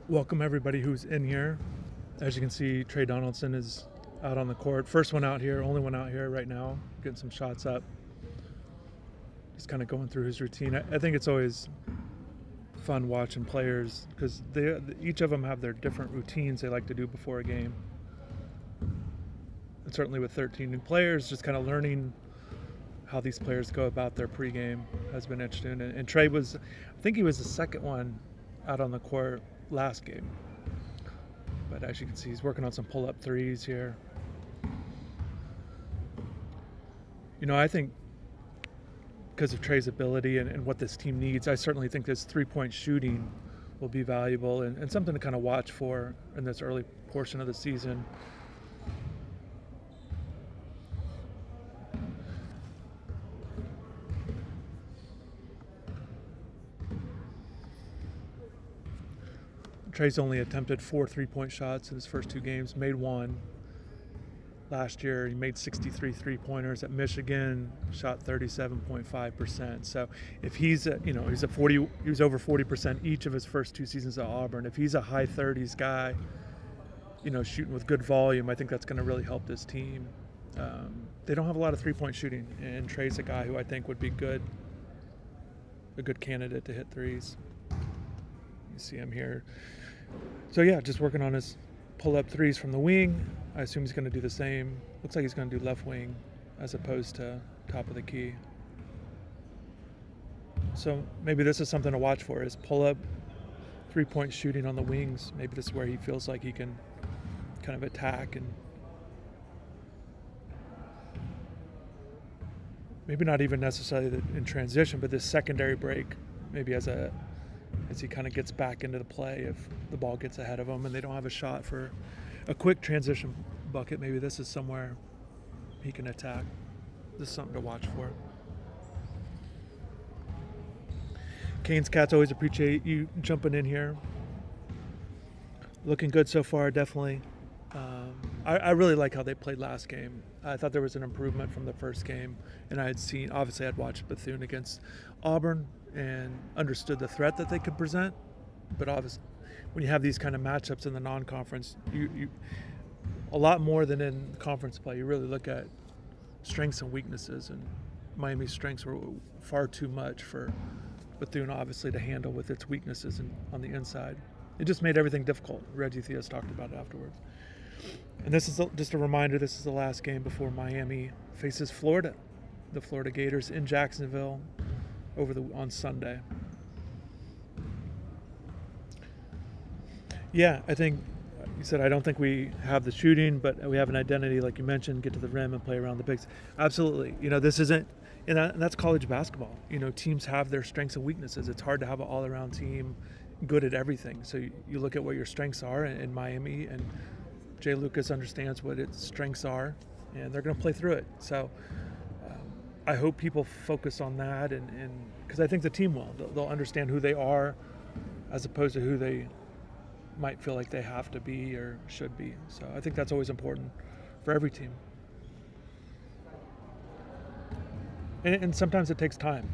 Welcome everybody who's in here. As you can see, Trey Donaldson is out on the court. First one out here, only one out here right now, getting some shots up. He's kind of going through his routine. I think it's always fun watching players because each of them have their different routines they like to do before a game. And certainly with 13 new players, just kind of learning how these players go about their pregame has been interesting. And Trey was, I think he was the second one out on the court last game. But as you can see, he's working on some pull-up threes here. You know, I think because of Trey's ability and what this team needs, I certainly think this three-point shooting will be valuable and something to kind of watch for in this early portion of the season. Trey's only attempted 4 three-point shots in his first 2 games, made 1. Last year, he made 63 three-pointers at Michigan, shot 37.5%. So if he's he was over 40% each of his first 2 seasons at Auburn. If he's a high 30s guy, shooting with good volume, I think that's going to really help this team. They don't have a lot of three-point shooting, and Trey's a guy who I think would be a good candidate to hit threes. You see him here. So yeah, just working on his pull-up threes from the wing. I assume he's going to do the same. Looks like he's going to do left wing as opposed to top of the key. So maybe this is something to watch for, is pull-up three-point shooting on the wings. Maybe this is where he feels like he can kind of attack and maybe not even necessarily in transition, but this secondary break, maybe as he kind of gets back into the play if the ball gets ahead of him and they don't have a shot for a quick transition bucket. Maybe this is somewhere he can attack. This is something to watch for. Canes Cats, always appreciate you jumping in here. Looking good so far, definitely. I really like how they played last game. I thought there was an improvement from the first game, and obviously I'd watched Bethune against Auburn and understood the threat that they could present. But obviously, when you have these kind of matchups in the non-conference, you a lot more than in conference play, you really look at strengths and weaknesses, and Miami's strengths were far too much for Bethune, obviously, to handle with its weaknesses on the inside. It just made everything difficult. Reggie Theus talked about it afterwards. And this is just a reminder, this is the last game before Miami faces Florida, the Florida Gators in Jacksonville on Sunday. Yeah, I think you said I don't think we have the shooting, but we have an identity, like you mentioned, get to the rim and play around the bigs. Absolutely. This isn't, and that's college basketball. Teams have their strengths and weaknesses. It's hard to have an all-around team good at everything. So you look at what your strengths are in Miami, and Jay Lucas understands what its strengths are, and they're going to play through it. So I hope people focus on that, and because I think the team will. They'll understand who they are as opposed to who they might feel like they have to be or should be. So I think that's always important for every team. And sometimes it takes time,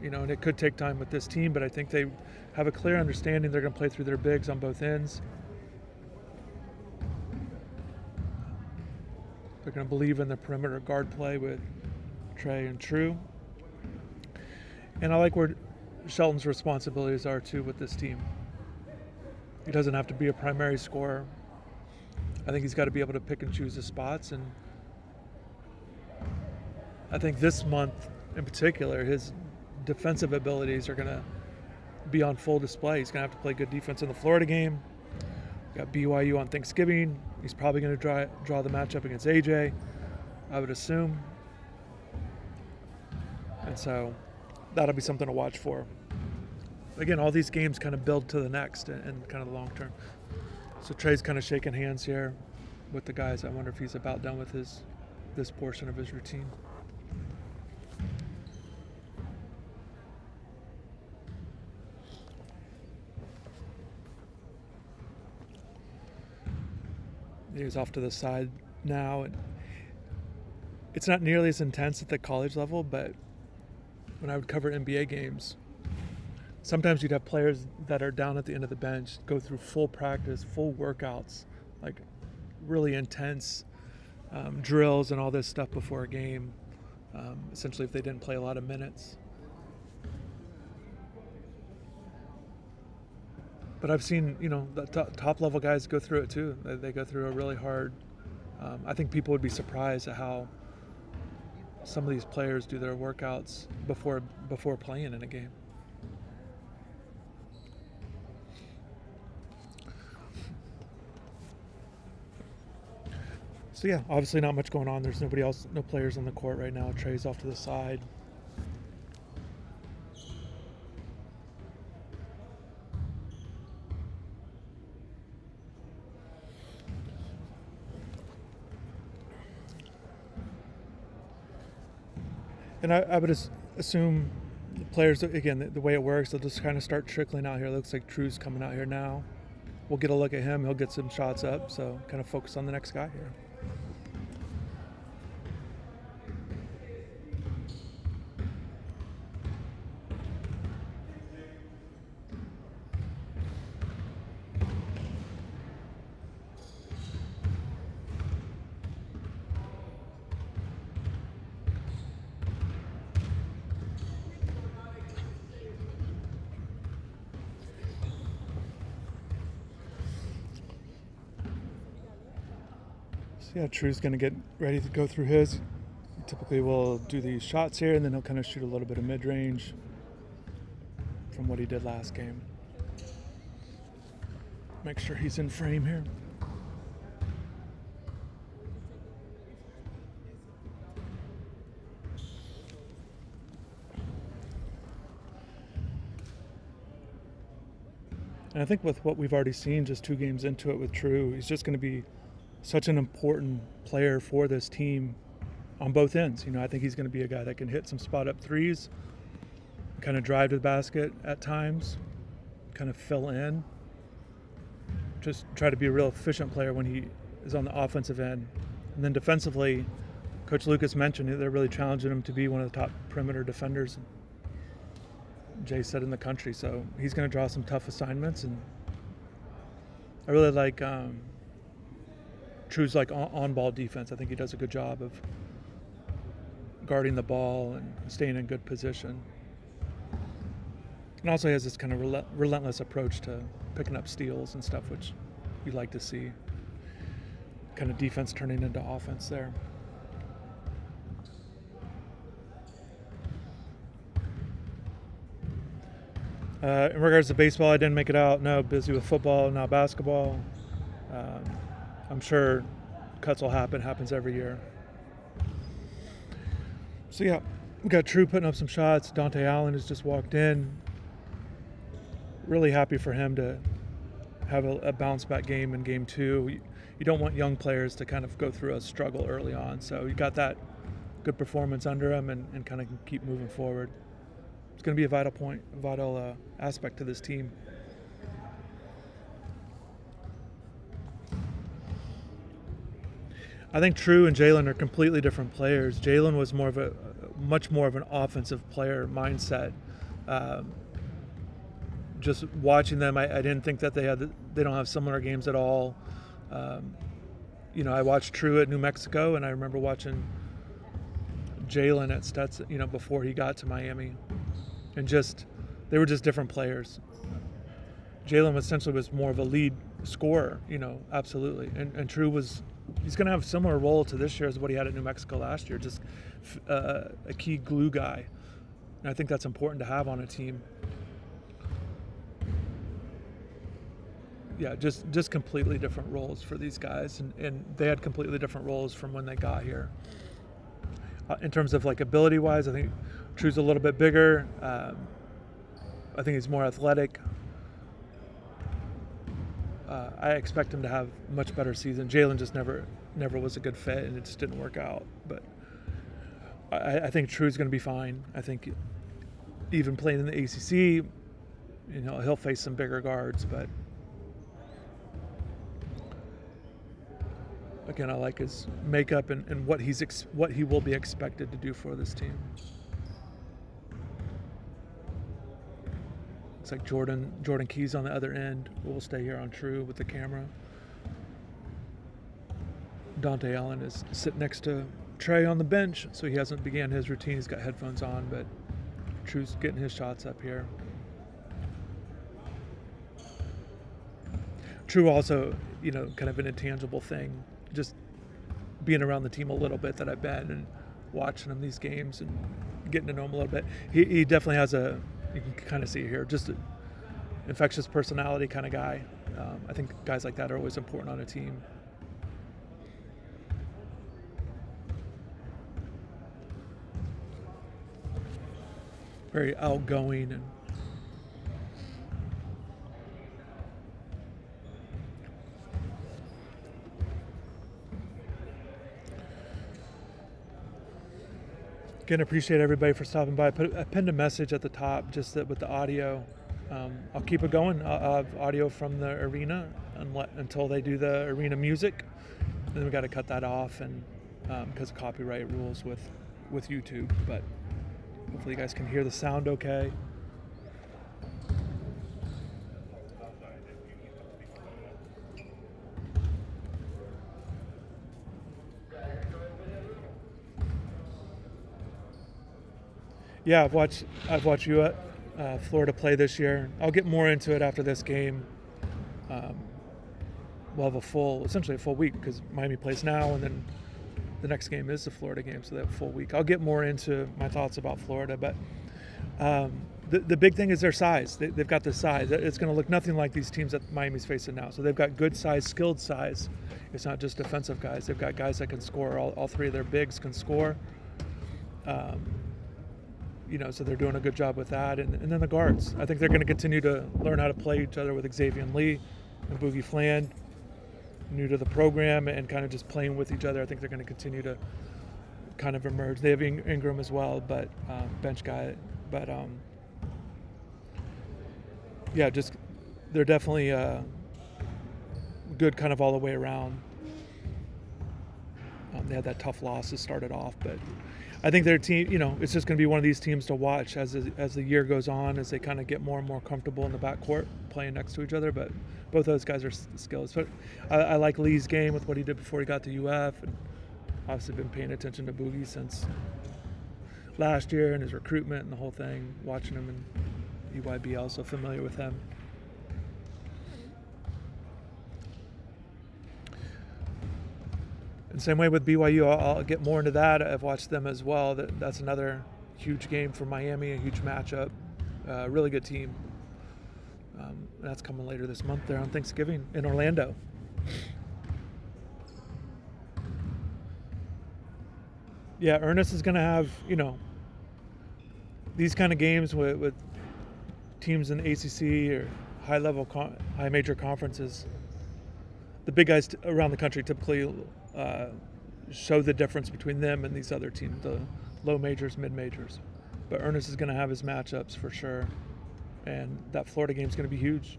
and it could take time with this team, but I think they have a clear understanding they're going to play through their bigs on both ends. They're going to believe in the perimeter guard play with Trey and True. And I like where Shelton's responsibilities are too with this team. He doesn't have to be a primary scorer. I think he's got to be able to pick and choose his spots. And I think this month in particular, his defensive abilities are going to be on full display. He's going to have to play good defense in the Florida game. Got BYU on Thanksgiving. He's probably going to draw the matchup against AJ, I would assume. And so that'll be something to watch for. Again, all these games kind of build to the next and kind of the long term. So Trey's kind of shaking hands here with the guys. I wonder if he's about done with this portion of his routine. He's off to the side now. And it's not nearly as intense at the college level, but when I would cover NBA games, sometimes you'd have players that are down at the end of the bench go through full practice, full workouts, like really intense drills and all this stuff before a game, essentially if they didn't play a lot of minutes. But I've seen, the top level guys go through it too. They go through a really hard. I think people would be surprised at how some of these players do their workouts before playing in a game. So yeah, obviously not much going on. There's nobody else, no players on the court right now. Trey's off to the side. And I would assume the players, again, the way it works, they'll just kind of start trickling out here. It looks like True's coming out here now. We'll get a look at him. He'll get some shots up, so kind of focus on the next guy here. Yeah, True's going to get ready to go through his. Typically we'll do these shots here, and then he'll kind of shoot a little bit of mid-range from what he did last game. Make sure he's in frame here. And I think with what we've already seen, just 2 games into it with True, he's just going to be such an important player for this team on both ends. I think he's going to be a guy that can hit some spot up threes, kind of drive to the basket at times, kind of fill in, just try to be a real efficient player when he is on the offensive end. And then defensively, Coach Lucas mentioned they're really challenging him to be one of the top perimeter defenders, Jay said, in the country. So he's going to draw some tough assignments, and I really like True's on-ball defense. I think he does a good job of guarding the ball and staying in good position. And also he has this kind of relentless approach to picking up steals and stuff, which you like to see. Kind of defense turning into offense there. In regards to baseball, I didn't make it out. No, busy with football, now basketball. I'm sure cuts will happen. Happens every year. So yeah, we got True putting up some shots. Dante Allen has just walked in. Really happy for him to have a bounce back game in game 2. You don't want young players to kind of go through a struggle early on. So you got that good performance under him and kind of keep moving forward. It's going to be a vital aspect to this team. I think True and Jalen are completely different players. Jalen was much more of an offensive player mindset. Just watching them, I didn't think that they don't have similar games at all. I watched True at New Mexico, and I remember watching Jalen at Stetson, before he got to Miami, and they were just different players. Jalen essentially was more of a lead scorer, absolutely, and True he's going to have a similar role to this year as what he had at New Mexico last year, just a key glue guy. And I think that's important to have on a team. Yeah, just completely different roles for these guys, and they had completely different roles from when they got here. In terms of ability-wise, I think True's a little bit bigger. I think he's more athletic. I expect him to have a much better season. Jalen just never was a good fit, and it just didn't work out. But I think True's going to be fine. I think even playing in the ACC, he'll face some bigger guards. But again, I like his makeup and what he will be expected to do for this team. Looks like Jordan Key's on the other end. We'll stay here on true with the camera. Dante Allen is sitting next to Trey on the bench, so he hasn't began his routine. He's got headphones on, but True's getting his shots up here. True also, kind of an intangible thing, just being around the team a little bit that I've been and watching him these games and getting to know him a little bit. He definitely has you can kind of see it here, just an infectious personality kind of guy. I think guys like that are always important on a team. Very outgoing and again, appreciate everybody for stopping by. I pinned a message at the top just that with the audio. I'll keep it going. I'll have audio from the arena until they do the arena music. Then we got to cut that off, and because of copyright rules with YouTube. But hopefully you guys can hear the sound okay. Yeah, I've watched you at Florida play this year. I'll get more into it after this game. We'll have essentially a full week because Miami plays now, and then the next game is the Florida game, so that full week. I'll get more into my thoughts about Florida, but the big thing is their size. They've got the size. It's going to look nothing like these teams that Miami's facing now. So they've got good size, skilled size. It's not just defensive guys. They've got guys that can score. All three of their bigs can score. So they're doing a good job with that. And then the guards. I think they're going to continue to learn how to play each other with Xavier Lee and Boogie Fland, new to the program, and kind of just playing with each other. I think they're going to continue to kind of emerge. They have Ingram as well, but bench guy. But they're definitely good kind of all the way around. They had that tough loss to start it off, but I think their team, it's just going to be one of these teams to watch as the year goes on, as they kind of get more and more comfortable in the backcourt playing next to each other. But both those guys are skilled. But I like Lee's game with what he did before he got to UF, and obviously been paying attention to Boogie since last year and his recruitment and the whole thing, watching him in EYBL, so familiar with him. And same way with BYU, I'll get more into that. I've watched them as well. That's another huge game for Miami, a huge matchup. Really good team. That's coming later this month there on Thanksgiving in Orlando. Yeah, Ernest is going to have, these kind of games with teams in the ACC or high major conferences. The big guys around the country typically show the difference between them and these other teams, the low majors, mid majors. But Ernest is going to have his matchups for sure, and that Florida game is going to be huge,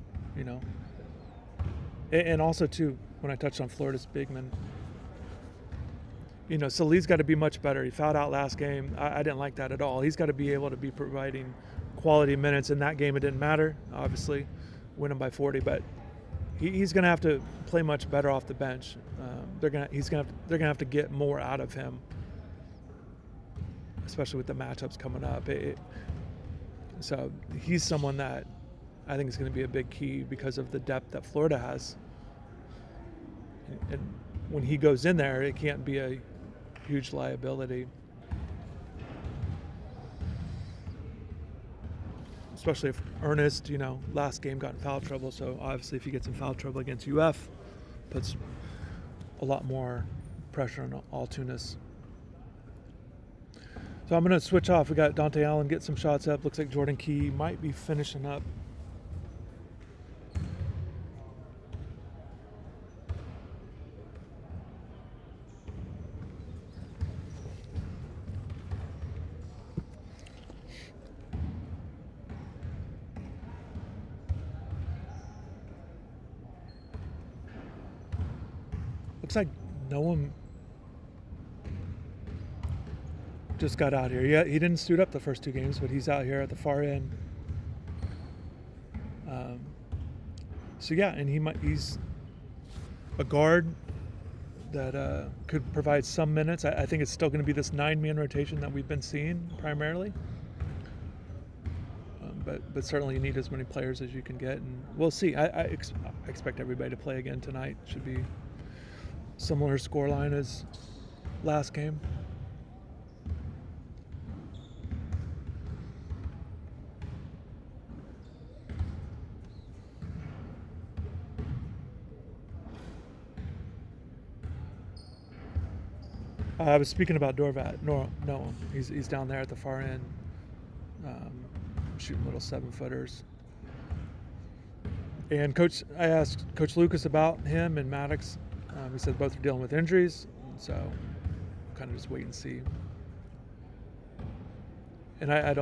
And also too, when I touched on Florida's big men, Salih's got to be much better. He fouled out last game. I didn't like that at all. He's got to be able to be providing quality minutes. In that game, it didn't matter, obviously, winning by 40, but he's going to have to play much better off the bench. They're going to have to get more out of him, especially with the matchups coming up. So he's someone that I think is going to be a big key because of the depth that Florida has. And when he goes in there, it can't be a huge liability. Especially if Ernest, last game got in foul trouble. So obviously if he gets in foul trouble against UF, puts a lot more pressure on Altunis. So I'm going to switch off. We got Dante Allen get some shots up. Looks like Jordan Key might be finishing up. Looks like Noam just got out here. Yeah, he didn't suit up the first two games, but he's out here at the far end. So yeah, and he's a guard that could provide some minutes. I think it's still going to be this 9-man rotation that we've been seeing primarily. But certainly you need as many players as you can get, and we'll see. I expect everybody to play again tonight. Should be similar scoreline as last game. I was speaking about Dorvat. No, he's down there at the far end, shooting little 7-footers. And I asked Coach Lucas about him and Maddox. He said both are dealing with injuries, so kind of just wait and see. And I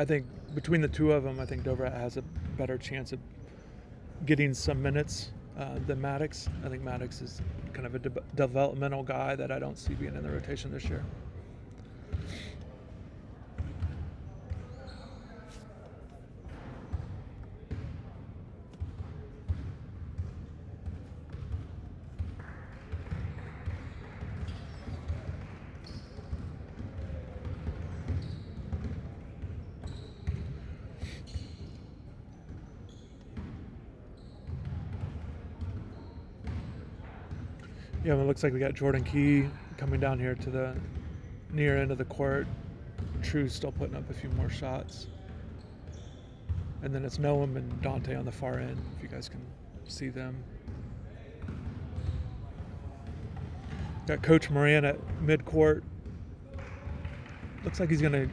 think between the two of them, I think Dorvat has a better chance of getting some minutes than Maddox. I think Maddox is kind of a developmental guy that I don't see being in the rotation this year. Yeah, it looks like we got Jordan Key coming down here to the near end of the court. True's still putting up a few more shots. And then it's Noam and Dante on the far end, if you guys can see them. Got Coach Moran at midcourt. Looks like he's gonna.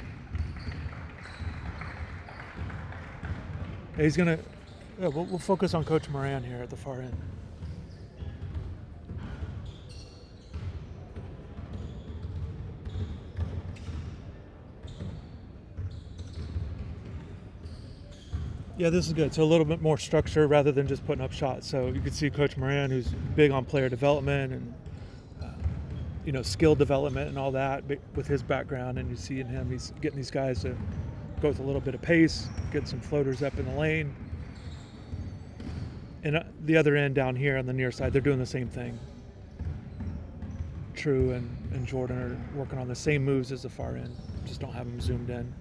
We'll focus on Coach Moran here at the far end. Yeah, this is good. So a little bit more structure rather than just putting up shots. So you can see Coach Moran, who's big on player development and skill development and all that with his background. And you see in him, he's getting these guys to go with a little bit of pace, get some floaters up in the lane. And the other end down here on the near side, they're doing the same thing. True and Jordan are working on the same moves as the far end, just don't have them zoomed in.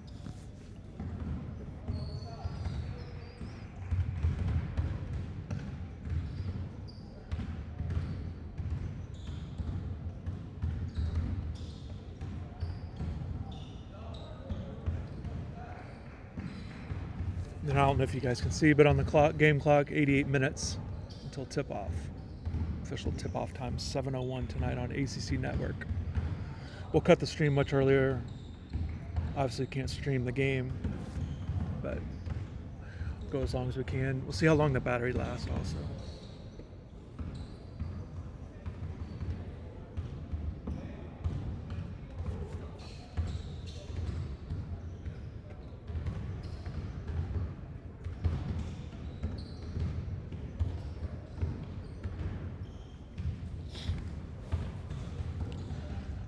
And I don't know if you guys can see, but on the game clock, 88 minutes until tip-off. Official tip-off time, 7:01 tonight on ACC Network. We'll cut the stream much earlier. Obviously can't stream the game, but go as long as we can. We'll see how long the battery lasts also.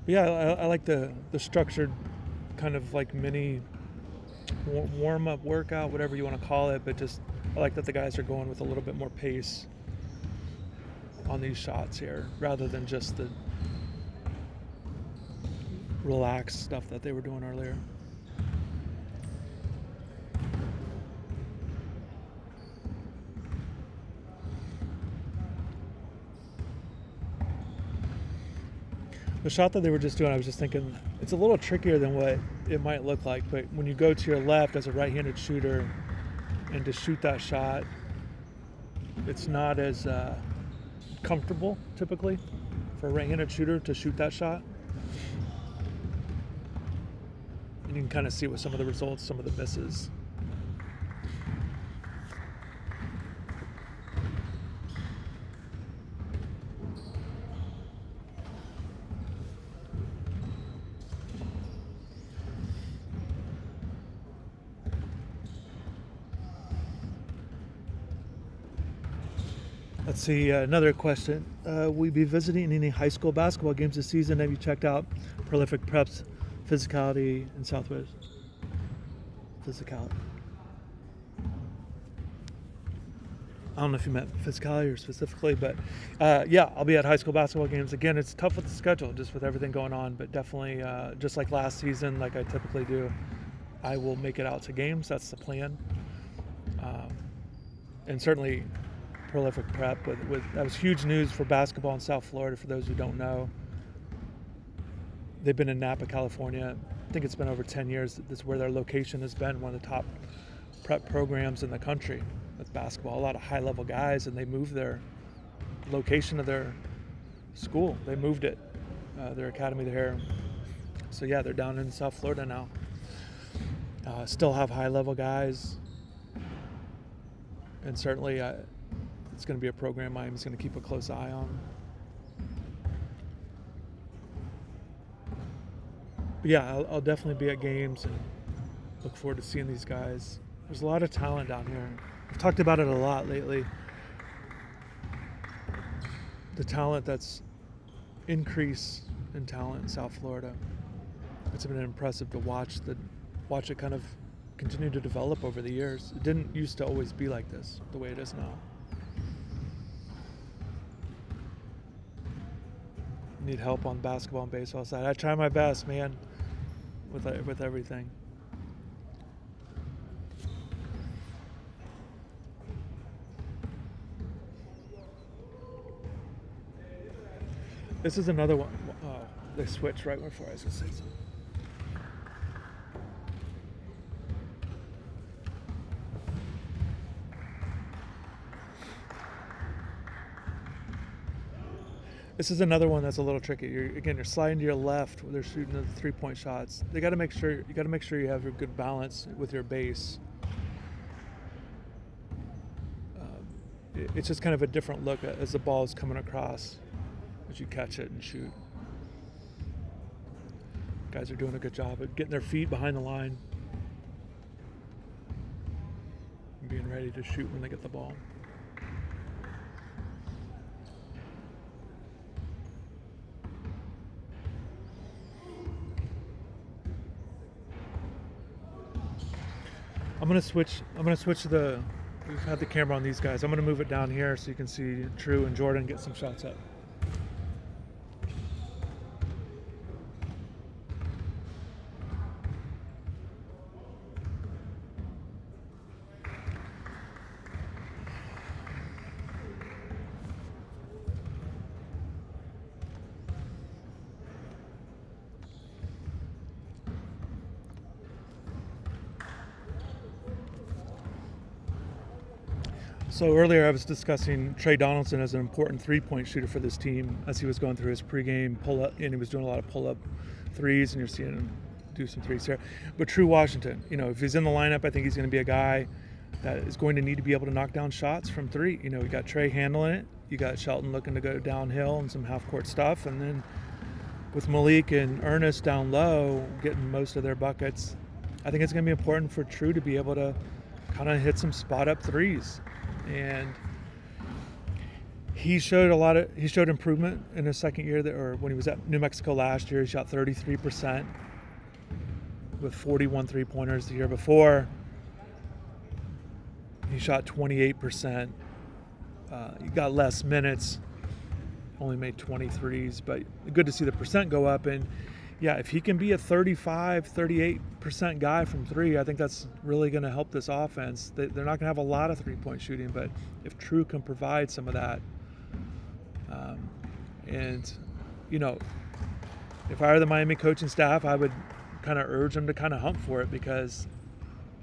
Yeah, I like the structured kind of like mini warm-up workout, whatever you want to call it, but just I like that the guys are going with a little bit more pace on these shots here rather than just the relaxed stuff that they were doing earlier. The shot that they were just doing, I was just thinking, it's a little trickier than what it might look like, but when you go to your left as a right-handed shooter and to shoot that shot, it's not as comfortable, typically, for a right-handed shooter to shoot that shot. And you can kind of see with some of the results, some of the misses. Let's see, another question. Will you be visiting any high school basketball games this season? Have you checked out Prolific Prep's physicality and Southwest physicality? I don't know if you meant physicality or specifically, but yeah, I'll be at high school basketball games. Again, it's tough with the schedule, just with everything going on, but definitely, just like last season, like I typically do, I will make it out to games. That's the plan. And certainly prolific prep. That was huge news for basketball in South Florida, for those who don't know. They've been in Napa, California. I think it's been over 10 years. That's where their location has been, one of the top prep programs in the country with basketball. A lot of high-level guys, and they moved their location of their school. They moved it, their academy there. So yeah, they're down in South Florida now. Still have high-level guys, and certainly it's going to be a program Miami's going to keep a close eye on. But yeah, I'll definitely be at games and look forward to seeing these guys. There's a lot of talent down here. I've talked about it a lot lately. The talent that's increased in talent in South Florida. It's been impressive to watch it kind of continue to develop over the years. It didn't used to always be like this, the way it is now. Need help on basketball and baseball side. I try my best, man, with everything. This is another one. Oh, they switched right before I was going to say something. This is another one that's a little tricky. You're sliding to your left when they're shooting the three-point shots. You got to make sure you have a good balance with your base. It's just kind of a different look as the ball is coming across, as you catch it and shoot. Guys are doing a good job at getting their feet behind the line and being ready to shoot when they get the ball. I'm gonna switch we've had the camera on these guys. I'm gonna move it down here so you can see True and Jordan get some shots up. So earlier I was discussing Trey Donaldson as an important three-point shooter for this team as he was going through his pregame pull-up, and he was doing a lot of pull-up threes, and you're seeing him do some threes here. But True Washington, if he's in the lineup, I think he's going to be a guy that is going to need to be able to knock down shots from three. You got Trey handling it. You got Shelton looking to go downhill and some half-court stuff, and then with Malik and Ernest down low getting most of their buckets, I think it's going to be important for True to be able to kind of hit some spot-up threes. And he showed improvement in his second year or when he was at New Mexico last year. He shot 33% with 41 three-pointers. The year before, he shot 28%. He got less minutes, only made 23s, but good to see the percent go up. And yeah, if he can be a 38% guy from three, I think that's really going to help this offense. They're not going to have a lot of three-point shooting, but if True can provide some of that, if I were the Miami coaching staff, I would kind of urge him to kind of hunt for it, because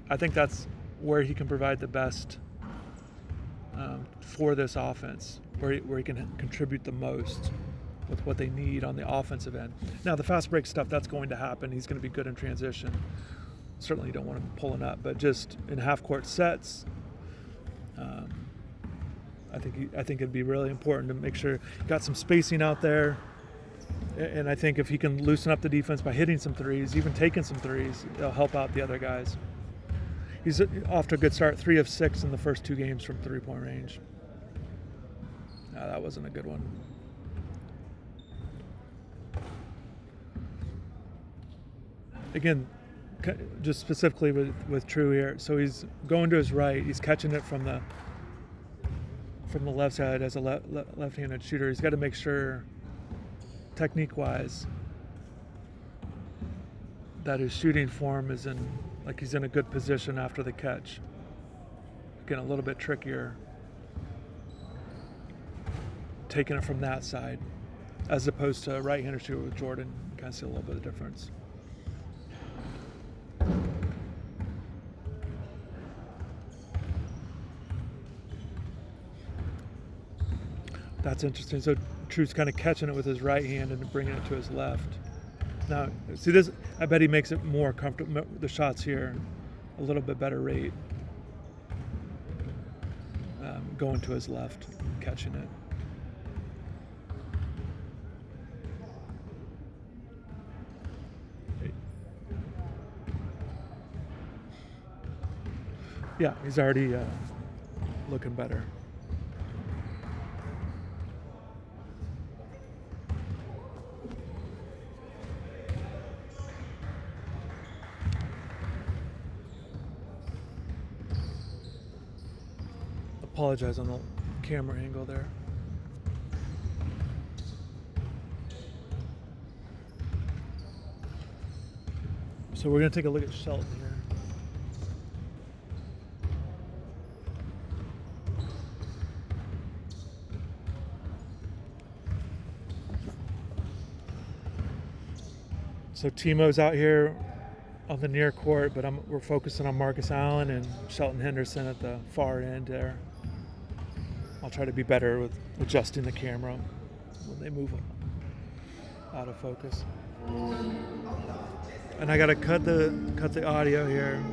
I think that's where he can provide the best for this offense, where he can contribute the most with what they need on the offensive end. Now, the fast break stuff, that's going to happen. He's going to be good in transition. Certainly you don't want him pulling up, but just in half-court sets, I think it'd be really important to make sure you got some spacing out there. And I think if he can loosen up the defense by hitting some threes, even taking some threes, it'll help out the other guys. He's off to a good start, 3 of 6 in the first 2 games from three-point range. No, that wasn't a good one. Again, just specifically with True here, so he's going to his right, he's catching it from the from the left side as a left-handed shooter, he's got to make sure, technique-wise, that his shooting form is he's in a good position after the catch. Getting a little bit trickier taking it from that side as opposed to a right-handed shooter with Jordan. You kind of see a little bit of difference. That's interesting. So True's kind of catching it with his right hand and bringing it to his left. Now, see this, I bet he makes it more comfortable, the shots here, a little bit better rate. Going to his left, catching it. Yeah, he's already looking better. Apologize on the camera angle there. So we're going to take a look at Shelton here. So Timo's out here on the near court, but we're focusing on Marcus Allen and Shelton Henderson at the far end there. I'll try to be better with adjusting the camera when they move out of focus. And I got to cut the audio here.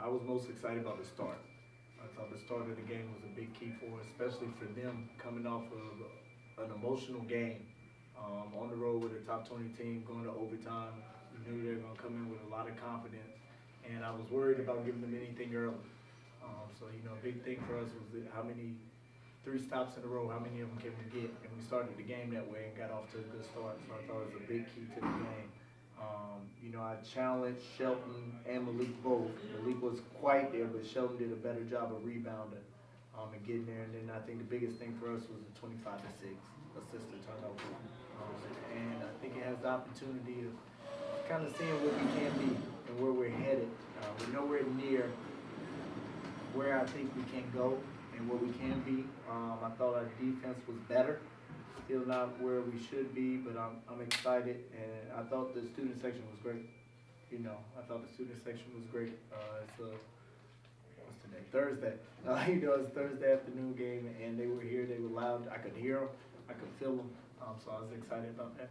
I was most excited about the start. I thought the start of the game was a big key for us, especially for them coming off of an emotional game on the road with a top 20 team going to overtime. We knew they were going to come in with a lot of confidence, and I was worried about giving them anything early. So, you know, a big thing for us was how many 3 stops in a row, how many of them can we get? And we started the game that way and got off to a good start. So I thought it was a big key to the game. You know, I challenged Shelton and Malik both. Malik was quite there, but Shelton did a better job of rebounding and getting there. And then I think the biggest thing for us was the 25-6 assisted turnover. And I think it has the opportunity of kind of seeing what we can be and where we're headed. We're nowhere near where I think we can go and where we can be. I thought our defense was better. Still not where we should be, but I'm excited, and I thought the student section was great. You know, I thought the student section was great. It's what's today? Thursday. You know, it's Thursday afternoon game, and they were here. They were loud. I could hear them. I could feel them. So I was excited about that.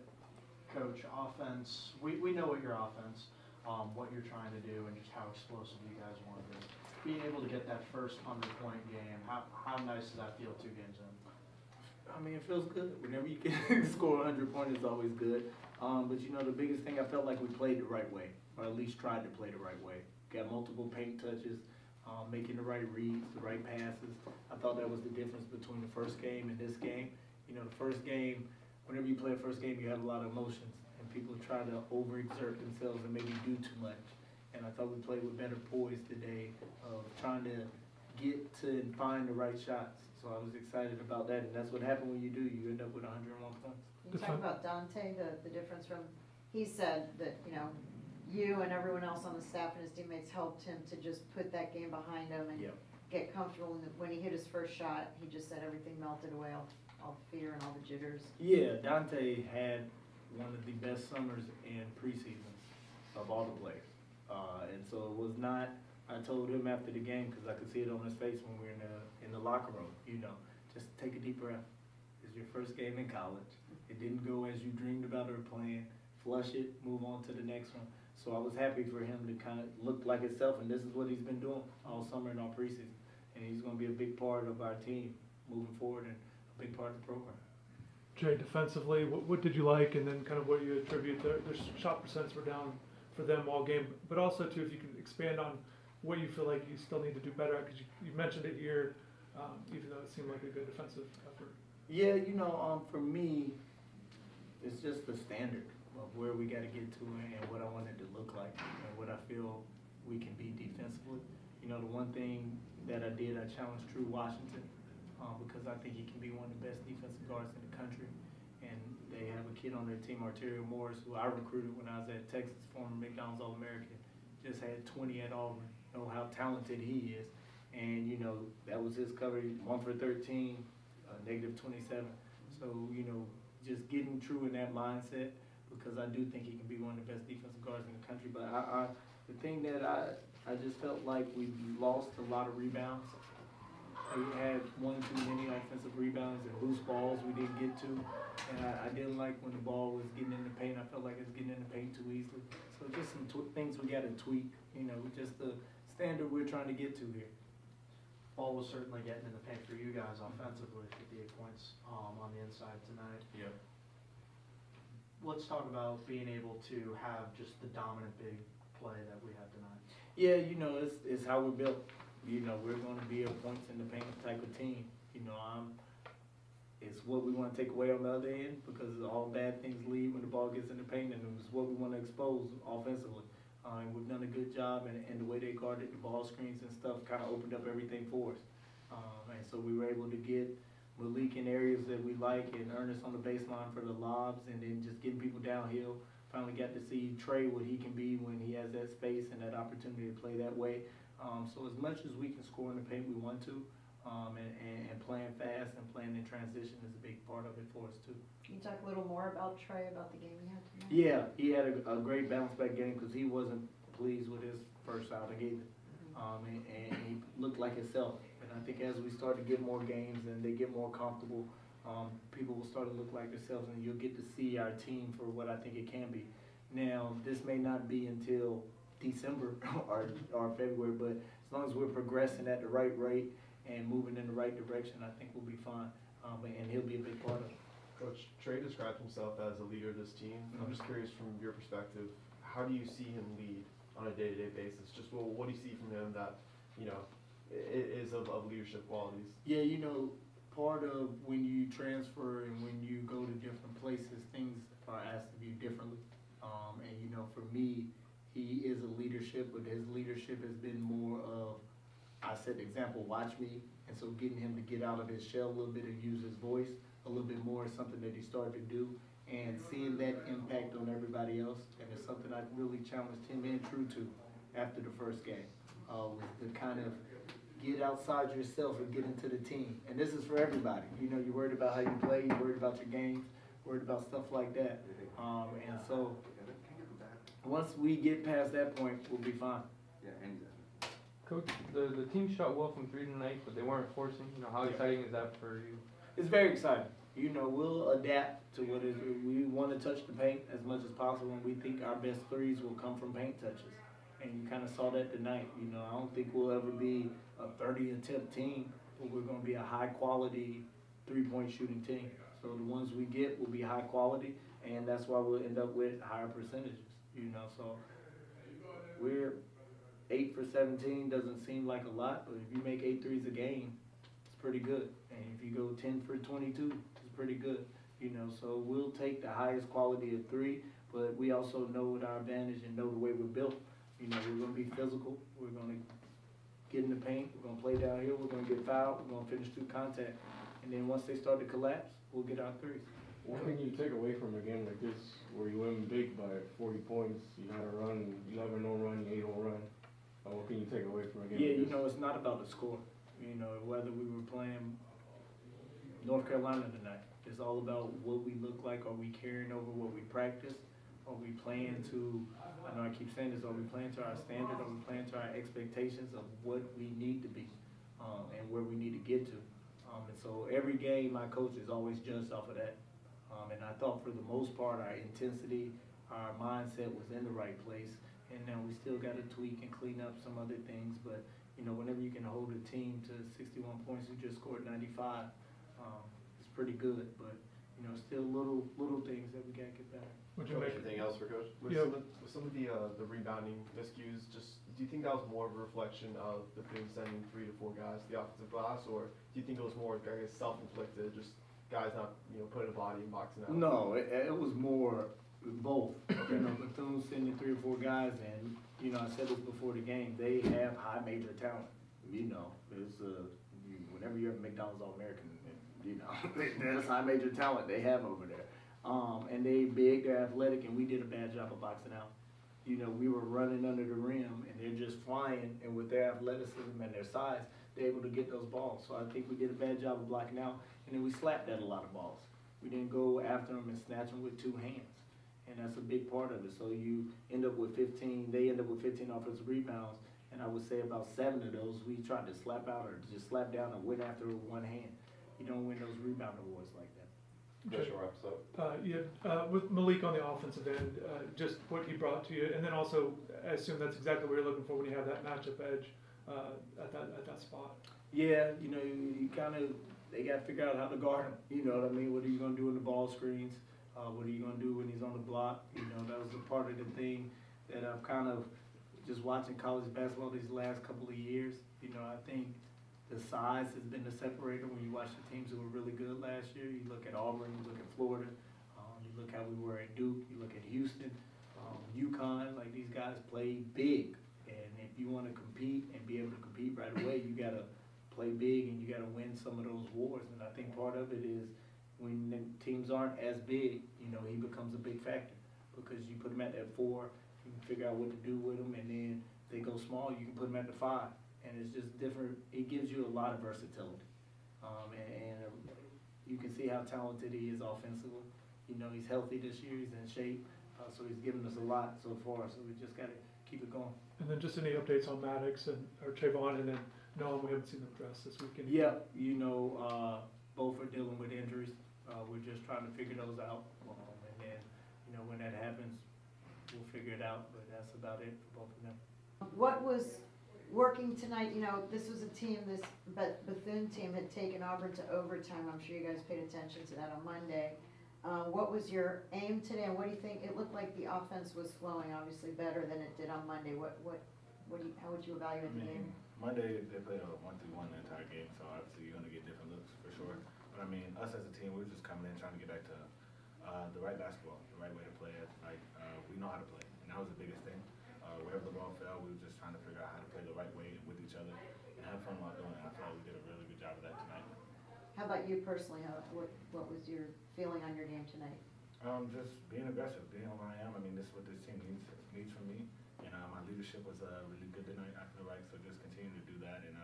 Coach, offense. We know what your offense, what you're trying to do, and just how explosive you guys want to be. Being able to get that first 100-point game, how nice does that feel 2 games in? I mean, it feels good. Whenever you can score 100 points, it's always good. But, you know, the biggest thing, I felt like we played the right way, or at least tried to play the right way. Got multiple paint touches, making the right reads, the right passes. I thought that was the difference between the first game and this game. You know, the first game, whenever you play a first game, you have a lot of emotions, and people try to overexert themselves and maybe do too much. And I thought we played with better poise today of trying to get to and find the right shots. So I was excited about that, and that's what happened when you do. You end up with 101 points. You talk about Dante, the difference from, he said that, you know, you and everyone else on the staff and his teammates helped him to just put that game behind him and get comfortable. And when he hit his first shot, he just said everything melted away, all the fear and all the jitters. Yeah, Dante had one of the best summers in preseason of all the players. And so it was not, I told him after the game, because I could see it on his face when we were in the locker room, you know, just take a deep breath. It's your first game in college. It didn't go as you dreamed about or planned. Flush it, move on to the next one. So I was happy for him to kind of look like himself, and this is what he's been doing all summer and all preseason. And he's going to be a big part of our team moving forward and a big part of the program. Jay, defensively, what did you like, and then kind of what you attribute their shot percents were down for them all game, but also too, if you can expand on what you feel like you still need to do better at, because you mentioned it here, even though it seemed like a good defensive effort. Yeah, you know, for me, it's just the standard of where we got to get to and what I want it to look like and what I feel we can be defensively. You know, the one thing that I did, I challenged True Washington because I think he can be one of the best defensive guards in the country. And they have a kid on their team, Arterio Morris, who I recruited when I was at Texas, former McDonald's All-American, just had 20 at Auburn. Know how talented he is. And, you know, that was his coverage, 1 for 13, negative 27. So, you know, just getting True in that mindset, because I do think he can be one of the best defensive guards in the country. But the thing that I just felt like we lost a lot of rebounds. We had 1 too many offensive rebounds and loose balls we didn't get to. And I didn't like when the ball was getting in the paint. I felt like it was getting in the paint too easily. So just some things we got to tweak, you know, just the standard we're trying to get to here. Ball was certainly getting in the paint for you guys offensively, 58 points on the inside tonight. Yep. Let's talk about being able to have just the dominant big play that we had tonight. Yeah, you know, it's how we're built. You know, we're going to be a points in the paint type of team. You know, it's what we want to take away on the other end, because all bad things lead when the ball gets in the paint, and it's what we want to expose offensively. And we've done a good job, and the way they guarded the ball screens and stuff kind of opened up everything for us. And so we were able to get Malik in areas that we like, and Ernest on the baseline for the lobs, and then just getting people downhill. Finally got to see Trey what he can be when he has that space and that opportunity to play that way. So as much as we can score in the paint, we want to, and playing fast and playing in transition is a big part of it for us too. Can you talk a little more about Trey, about the game he had tonight? Yeah, he had a great bounce back game, because he wasn't pleased with his first outing either. And he looked like himself. And I think as we start to get more games and they get more comfortable, people will start to look like themselves, and you'll get to see our team for what I think it can be. Now, this may not be until December or February, but as long as we're progressing at the right rate and moving in the right direction, I think we'll be fine. And he'll be a big part of it. Coach, Trey described himself as a leader of this team. I'm just curious from your perspective, how do you see him lead on a day-to-day basis? Just what do you see from him that, is of leadership qualities? Yeah, part of when you transfer and when you go to different places, things are asked of you differently. For me, he is a leadership, but his leadership has been more of, I set the example, watch me. And so getting him to get out of his shell a little bit and use his voice a little bit more is something that he started to do. And seeing that impact on everybody else, and it's something I really challenged him and True to after the first game, was to kind of get outside yourself and get into the team. And this is for everybody. You're worried about how you play, you're worried about your games, worried about stuff like that. And so once we get past that point, we'll be fine. Coach, the team shot well from three tonight, but they weren't forcing. How exciting is that for you? It's very exciting. We'll adapt to what is. We want to touch the paint as much as possible, and we think our best threes will come from paint touches. And you kind of saw that tonight. I don't think we'll ever be a 30 attempt team, but we're going to be a high quality 3-point shooting team. So the ones we get will be high quality, and that's why we'll end up with higher percentages. So we're 8 for 17 doesn't seem like a lot, but if you make 8 threes a game, it's pretty good. And if you go 10 for 22, it's pretty good. So we'll take the highest quality of 3, but we also know what our advantage and know the way we're built. We're going to be physical. We're going to get in the paint. We're going to play down here. We're going to get fouled. We're going to finish through contact. And then once they start to collapse, we'll get our threes. What can you take away from a game like this where you win big by 40 points, you had a run, 11 no run, 8 no run? What can you take away from a game like this? It's not about the score. Whether we were playing North Carolina tonight, it's all about what we look like. Are we carrying over what we practice? Are we playing to, I know I keep saying this, are we playing to our standard? Are we playing to our expectations of what we need to be and where we need to get to? And so every game my coach is always judged off of that. And I thought for the most part our intensity, our mindset was in the right place. And now we still got to tweak and clean up some other things. But, whenever you can hold a team to 61 points who just scored 95, it's pretty good. But, still little things that we got to get better. Would you make anything else for Coach? With some of the rebounding miscues, do you think that was more of a reflection of the team sending 3 to 4 guys to the offensive glass, or do you think it was more, self-inflicted, just guys not, putting a body and boxing out? No, it was more both. Bethune sending 3 or 4 guys, and I said this before the game. They have high major talent. It's whenever you're a McDonald's All-American, there's high major talent they have over there. And they big, they're athletic, and we did a bad job of boxing out. We were running under the rim, and they're just flying, and with their athleticism and their size, they're able to get those balls. So I think we did a bad job of blocking out, and then we slapped at a lot of balls. We didn't go after them and snatch them with 2 hands, and that's a big part of it. So you end up with 15, they end up with 15 offensive rebounds, and I would say about 7 of those we tried to slap out or just slap down and went after with 1 hand. You don't win those rebound awards like that. Just wraps up. With Malik on the offensive end, just what he brought to you, and then also, I assume that's exactly what you're looking for when you have that matchup edge at that spot. Yeah, you kind of, they got to figure out how to guard him. You know what I mean? What are you going to do in the ball screens? What are you going to do when he's on the block? That was a part of the thing that I've kind of just watching college basketball these last couple of years. I think the size has been the separator when you watch the teams who were really good last year. You look at Auburn, you look at Florida, you look how we were at Duke, you look at Houston, UConn. Like, these guys play big, and if you want to compete and be able to compete right away, you got to play big and you got to win some of those wars. And I think part of it is when the teams aren't as big, he becomes a big factor because you put him at that 4, you can figure out what to do with him, and then they go small, you can put him at the 5. And it's just different. It gives you a lot of versatility. And you can see how talented he is offensively. He's healthy this year. He's in shape. So he's given us a lot so far. So we just got to keep it going. And then just any updates on Maddox or Trayvon, and then Noam, we haven't seen them dress this weekend. Yeah, both are dealing with injuries. We're just trying to figure those out. And then, when that happens, we'll figure it out, but that's about it for both of them. What was working tonight? You know, this was a team, this Bethune team had taken Auburn to overtime. I'm sure you guys paid attention to that on Monday. What was your aim today, and what do you think? It looked like the offense was flowing obviously better than it did on Monday. How would you evaluate the game? Monday they played a 1-3-1 the entire game, so obviously you're gonna get different looks for sure. But I mean, us as a team, we're just coming in trying to get back to the right basketball, the right way to play it. Like we know how to play, and that was the biggest thing. Wherever the ball fell, we were just trying to figure out how to play the right way with each other and have fun while doing it. I feel like we did a really good job of that tonight. How about you personally? What was your feeling on your game tonight? Just being aggressive, being who I am. I mean, this is what this team needs from me. And my leadership was really good tonight, I feel like. So just continue to do that and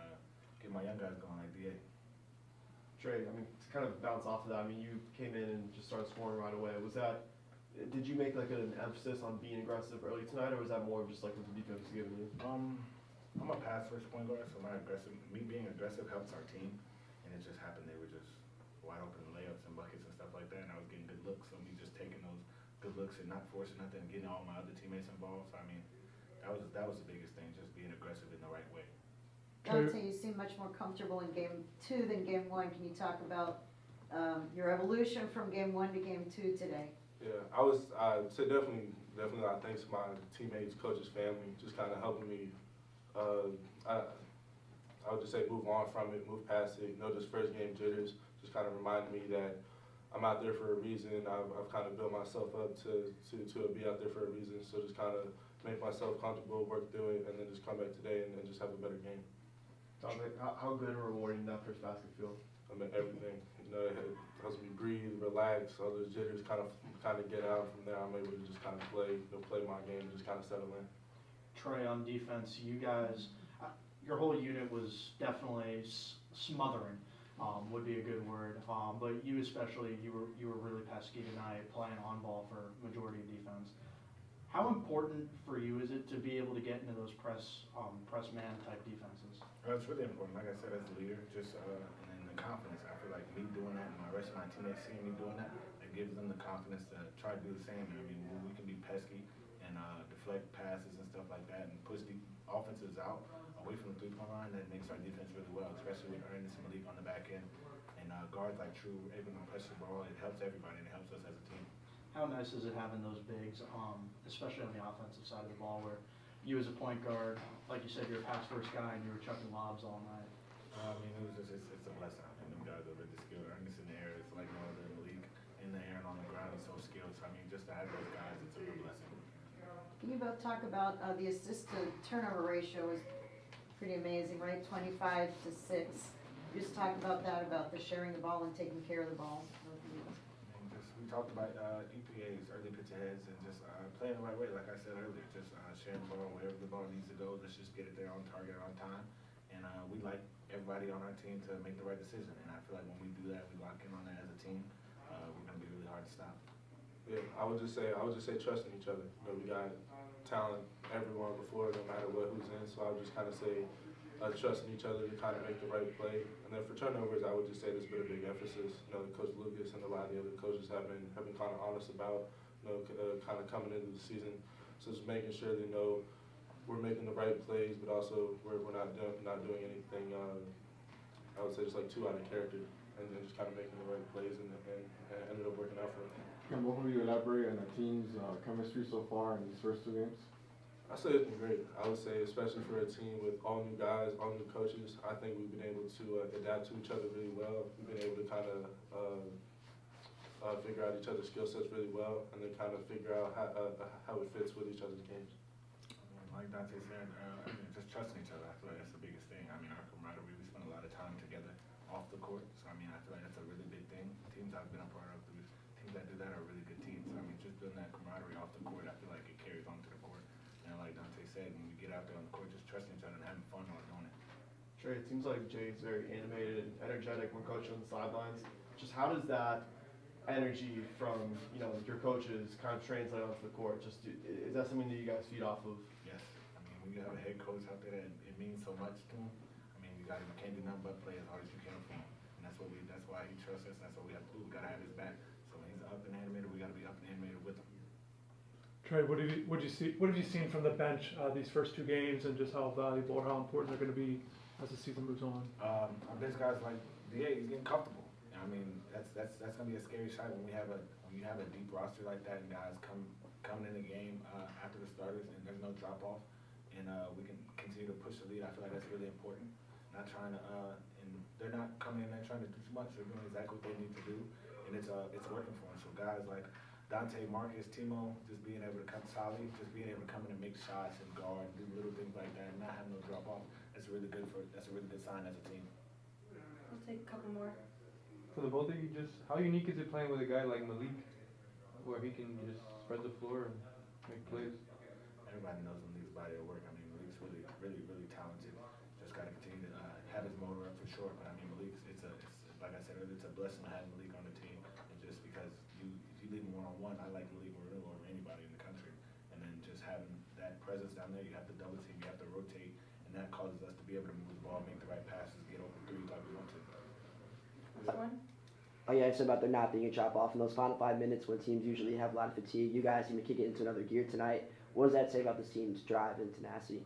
get my young guys going like DA. Trey, I mean, to kind of bounce off of that, I mean, you came in and just started scoring right away. Did you make like an emphasis on being aggressive early tonight, or was that more of just like what the defense was giving you? I'm a pass first point guard, so me being aggressive helps our team. And it just happened they were just wide open layups and buckets and stuff like that, and I was getting good looks. So me just taking those good looks and not forcing nothing, getting all my other teammates involved. So I mean, that was the biggest thing, just being aggressive in the right way. Dante, you seem much more comfortable in game 2 than game 1. Can you talk about your evolution from game 1 to game 2 today? Yeah, I was so definitely thanks to my teammates, coaches, family, just kind of helping me. I would just say move on from it, move past it. You know, just first game jitters, just kind of reminded me that I'm out there for a reason. I've kind of built myself up to be out there for a reason. So just kind of make myself comfortable, work through it, and then just come back today and just have a better game. Dominic, how good and rewarding that first basket feel? I mean, everything. You know, it helps me breathe, relax, all those jitters kind of get out. From there, I'm able to just kind of play my game, just kind of settle in. Trey, on defense, you guys, your whole unit was definitely smothering, would be a good word. But you especially, you were really pesky tonight, playing on ball for majority of defense. How important for you is it to be able to get into those press man type defenses? It's really important. Like I said, as a leader, just and then the confidence. I feel like me doing that and my rest of my teammates seeing me doing that, it gives them the confidence to try to do the same. I mean, we can be pesky and deflect passes and stuff like that and push the offenses out away from the three-point line. That makes our defense really well, especially with Ernest and Malik on the back end. And guards like True able to press the ball. It helps everybody and it helps us as a team. How nice is it having those bigs, especially on the offensive side of the ball, where you as a point guard, like you said, you're a pass first guy and you were chucking lobs all night? I mean, it's a blessing. I mean, them guys are really skilled. Ernest in the air is like no other in the league. In the air and on the ground, he's so skilled. So I mean, just to have those guys, it's a real blessing. Can you both talk about the assist to turnover ratio is pretty amazing, right? 25 to 6. Just talk about that, about the sharing the ball and taking care of the ball. We talked about EPAs, early pitch aheads, and just playing the right way, like I said earlier. Just sharing the ball wherever the ball needs to go. Let's just get it there on target, on time. And we like everybody on our team to make the right decision. And I feel like when we do that, we lock in on that as a team. We're going to be really hard to stop. Yeah, I would just say trusting each other. You know, we got talent everyone before, no matter who's in. So I would just kind of say trusting each other to kind of make the right play. And then for turnovers, I would just say there's been a big emphasis. You know, Coach Lucas and a lot of the other coaches have been kind of honest about, you know, kind of coming into the season. So just making sure they know we're making the right plays, but also we're not doing anything. I would say just like too out of character, and then just kind of making the right plays, and ended up working out for them. Can both of you elaborate on the team's chemistry so far in these first 2 games? I say it's been great. I would say, especially for a team with all new guys, all new coaches, I think we've been able to adapt to each other really well. We've been able to kind of figure out each other's skill sets really well, and then kind of figure out how it fits with each other's games. Like Dante said, I mean, just trusting each other. I feel like that's the biggest thing. I mean, our camaraderie, we spend a lot of time together off the court. So, I mean, I feel like that's a really big thing. Teams I've been a part of, teams that do that are really good teams. So, I mean, just building that camaraderie off the court, I feel like it carries on to the court. And like Dante said, when we get out there on the court, just trusting each other and having fun while doing it. Trey, it seems like Jay's very animated and energetic when coaching on the sidelines. Just how does that energy from, you know, your coaches kind of translate onto the court? Is that something that you guys feed off of? Yes. I mean, when you have a head coach out there that it means so much to him, I mean, you can't do nothing but play as hard as you can for him. And that's why he trusts us. That's what we have to do. We got to have his back. So when he's up and animated, we got to be up and animated with him. Trey, what have you see? What have you seen from the bench these first 2 games, and just how valuable or how important they're going to be as the season moves on? Our bench guys like DA, he's getting comfortable. I mean, that's gonna be a scary shot when you have a deep roster like that and guys coming in the game after the starters and there's no drop off, and we can continue to push the lead. I feel like that's really important. Not trying to and they're not coming in there trying to do too much. They're doing exactly what they need to do, and it's working for them. So guys like Dante, Marcus, Timo, just being able to come solid, just being able to come in and make shots and guard, do little things like that, and not have no drop off. That's a really good sign as a team. We'll take a couple more. For the both of you, just how unique is it playing with a guy like Malik, where he can just spread the floor and make plays? Everybody knows Malik's body of work. I mean, Malik's really talented. Just got to continue to have his motor up for sure. But I mean, Malik's it's like I said earlier, it's a blessing to have Malik on the team. And just because if you leave him one-on-one, I like Malik more than over anybody in the country. And then just having that presence down there, you have to double team, you have to rotate, and that causes us to be able to move the ball, make the right passes, get open threes like we want to. Which one? Oh yeah, it's about there not being a drop off in those final 5 minutes when teams usually have a lot of fatigue. You guys seem to kick it into another gear tonight. What does that say about this team's drive and tenacity?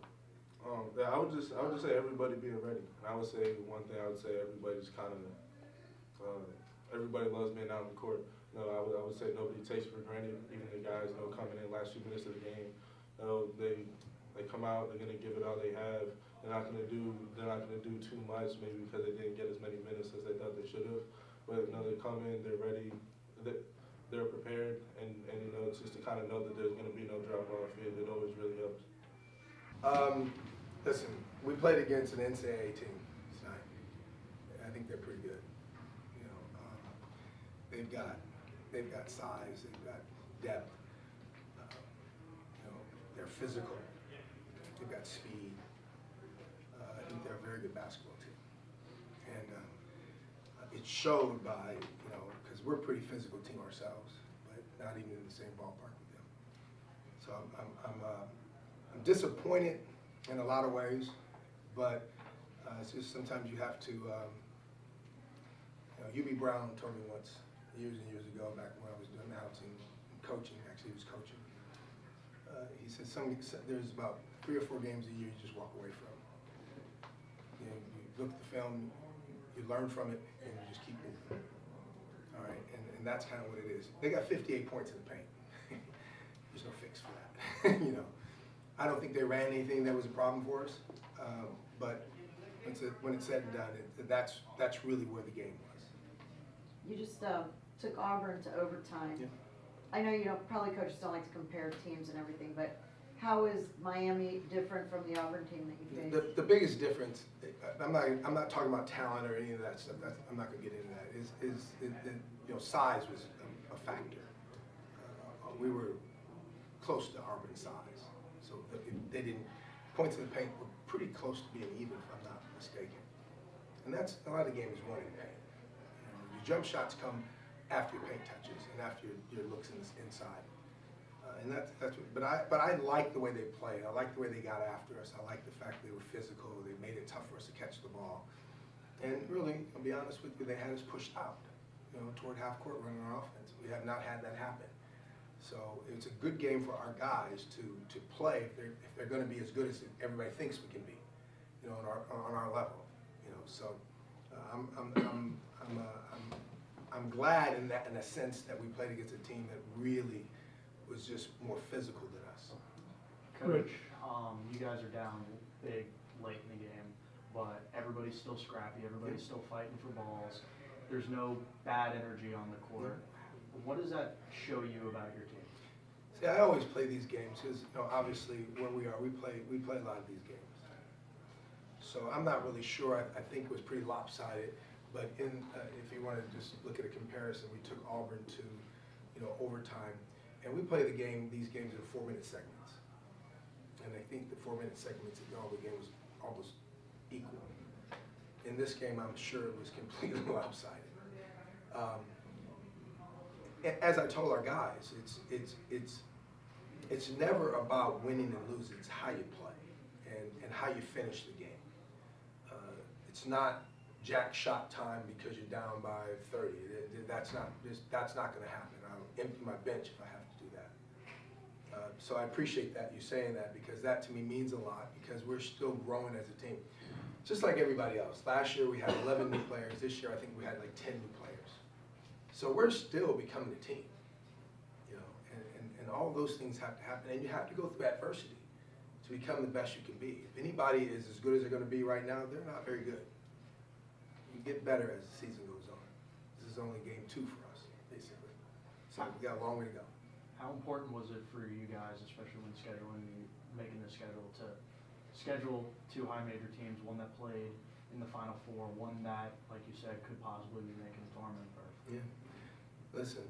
Yeah, I would just say everybody being ready. And I would say one thing. I would say everybody's kind of everybody loves being out on the court. You know, I would say nobody takes it for granted. Even the guys, you know, coming in last few minutes of the game, you know, they come out. They're gonna give it all they have. They're not gonna do too much, maybe because they didn't get as many minutes as they thought they should have. But you know, they come in, they're ready, they're prepared, and you know, it's just to kind of know that there's gonna be no drop off. It always really helps. Listen, we played against an NCAA team tonight. I think they're pretty good. You know, they've got size, they've got depth. You know, they're physical. They've got speed. I think they're a very good basketball team, and it showed by, you know, because we're a pretty physical team ourselves, but not even in the same ballpark with them. So I'm disappointed in a lot of ways, but it's just sometimes you have to, you know, UB Brown told me once, years and years ago, back when I was doing announcing and coaching, actually he was coaching, he said there's about 3 or 4 games a year you just walk away from. You know, you look at the film, you learn from it, and you just keep moving. All right, and that's kind of what it is. They got 58 points in the paint. There's no fix for that, you know. I don't think they ran anything that was a problem for us, but when it's said and done, that's really where the game was. You just took Auburn to overtime. Yeah. I know you don't, probably coaches don't like to compare teams and everything, but how is Miami different from the Auburn team that you faced? The biggest difference, I'm not talking about talent or any of that stuff. I'm not going to get into that. Is you know, size was a factor. We were close to Auburn's size, so they didn't. Points in the paint were pretty close to being even, if I'm not mistaken. And that's a lot of the game is won in paint. You know, your jump shots come after your paint touches and after your looks inside. And that's what, but I like the way they played. I like the way they got after us. I like the fact they were physical. They made it tough for us to catch the ball. And really, I'll be honest with you, they had us pushed out, you know, toward half court running our offense. We have not had that happen. So it's a good game for our guys to play if they're going to be as good as everybody thinks we can be, you know, on our level, you know. So I'm glad in a sense that we played against a team that really was just more physical than us. Coach, you guys are down big late in the game, but everybody's still scrappy, everybody's still fighting for balls. There's no bad energy on the court. What does that show you about your team? See, I always play these games because, you know, obviously where we are, we play a lot of these games. So I'm not really sure. I think it was pretty lopsided. But if you want to just look at a comparison, we took Auburn to, you know, overtime, and we play these games in 4-minute segments. And I think the 4-minute segments in the Auburn game was almost equal. In this game, I'm sure it was completely lopsided. As I told our guys, it's never about winning and losing. It's how you play and how you finish the game. It's not jack shot time because you're down by 30. That's not going to happen. I'll empty my bench if I have to do that. So I appreciate that, you saying that, because that to me means a lot, because we're still growing as a team. Just like everybody else. Last year we had 11 new players. This year I think we had like 10 new players. So we're still becoming a team, you know, and all those things have to happen, and you have to go through adversity to become the best you can be. If anybody is as good as they're going to be right now, they're not very good. You get better as the season goes on. This is only game 2 for us, basically. So we got a long way to go. How important was it for you guys, especially when making the schedule, to schedule 2 high major teams, one that played in the Final Four, one that, like you said, could possibly be making the tournament berth? Yeah. Listen,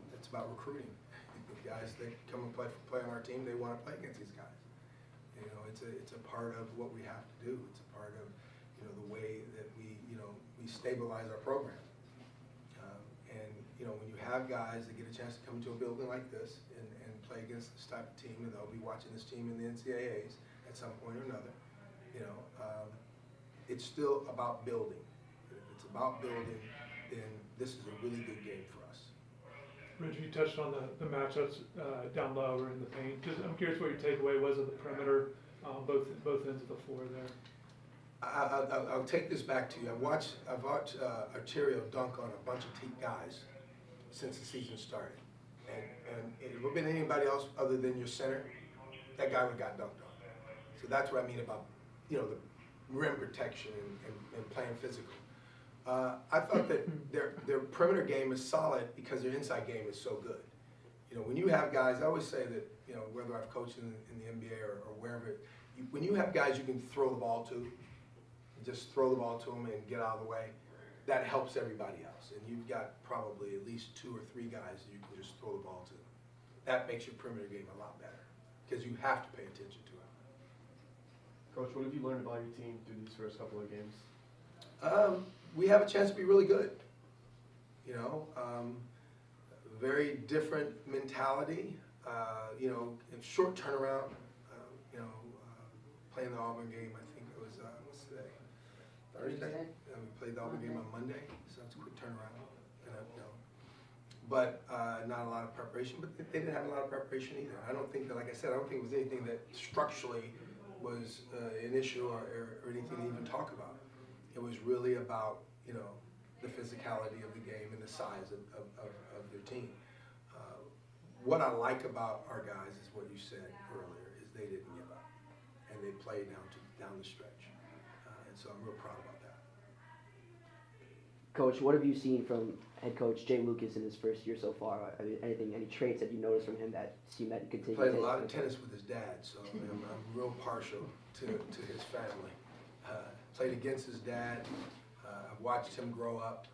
it's about recruiting. The guys that come and play on our team, they want to play against these guys. You know, it's a part of what we have to do. It's a part of, you know, the way that we stabilize our program. And you know, when you have guys that get a chance to come into a building like this and play against this type of team, and they'll be watching this team in the NCAAs at some point or another, you know, it's still about building. If it's about building, then this is a really good game for us. Rich, you touched on the matchups down low or in the paint. Just, I'm curious what your takeaway was of the perimeter, both ends of the floor there. I'll take this back to you. I've watched Arterio dunk on a bunch of guys since the season started, and if it would have been anybody else other than your center, that guy would have got dunked on. So that's what I mean about, you know, the rim protection and playing physical. I thought that their perimeter game is solid because their inside game is so good. You know, when you have guys, I always say that, you know, whether I've coached in the NBA or wherever, when you have guys you can throw the ball to, just throw the ball to them and get out of the way, that helps everybody else. And you've got probably at least 2 or 3 guys that you can just throw the ball to. That makes your perimeter game a lot better because you have to pay attention to it. Coach, what have you learned about your team through these first couple of games? We have a chance to be really good. You know, very different mentality. You know, short turnaround. You know, playing the Auburn game, I think it was what's today? Thursday. We played the Auburn game on Monday, so it's a quick turnaround. You know, but not a lot of preparation. But they didn't have a lot of preparation either. I don't think that, like I said, I don't think it was anything that structurally was an issue or anything to even talk about. It was really about, you know, the physicality of the game and the size of their team. What I like about our guys is what you said earlier, is they didn't give up. And they played down the stretch. And so I'm real proud about that. Coach, what have you seen from head coach Jay Lucas in his first year so far? I mean, any traits that you noticed from him that seem that continue? Played a lot of tennis with his dad, so I'm real partial to his family. Played against his dad. I've watched him grow up.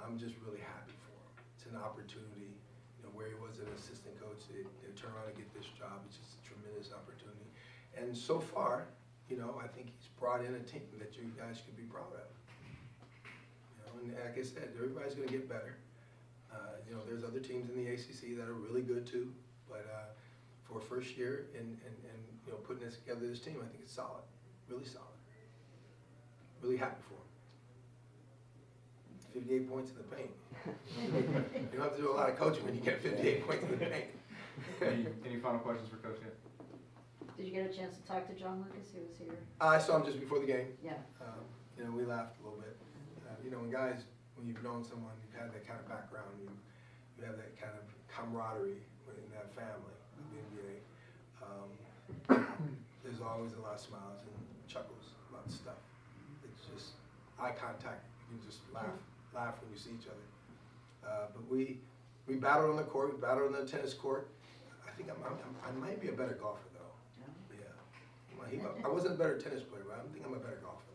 I'm just really happy for him. It's an opportunity, you know, where he was an assistant coach to turn around and get this job. It's just a tremendous opportunity. And so far, you know, I think he's brought in a team that you guys can be proud of. You know, and like I said, everybody's going to get better. You know, there's other teams in the ACC that are really good too, but for a first year and you know, putting this together, this team, I think it's solid, really solid. Really happy for him. 58 points in the paint. You don't have to do a lot of coaching when you get 58 points in the paint. Any final questions for Coach yet? Did you get a chance to talk to John Lucas? He was here. I saw him just before the game. Yeah. You know, we laughed a little bit. You know, when you've known someone, you've had that kind of background, you have that kind of camaraderie in that family of the NBA. There's always a lot of smiles and chuckles about stuff. It's just eye contact. You can just laugh when you see each other. But we battled on the court. We battled on the tennis court. I think I might be a better golfer though. Yeah. I wasn't a better tennis player, but I think I'm a better golfer though.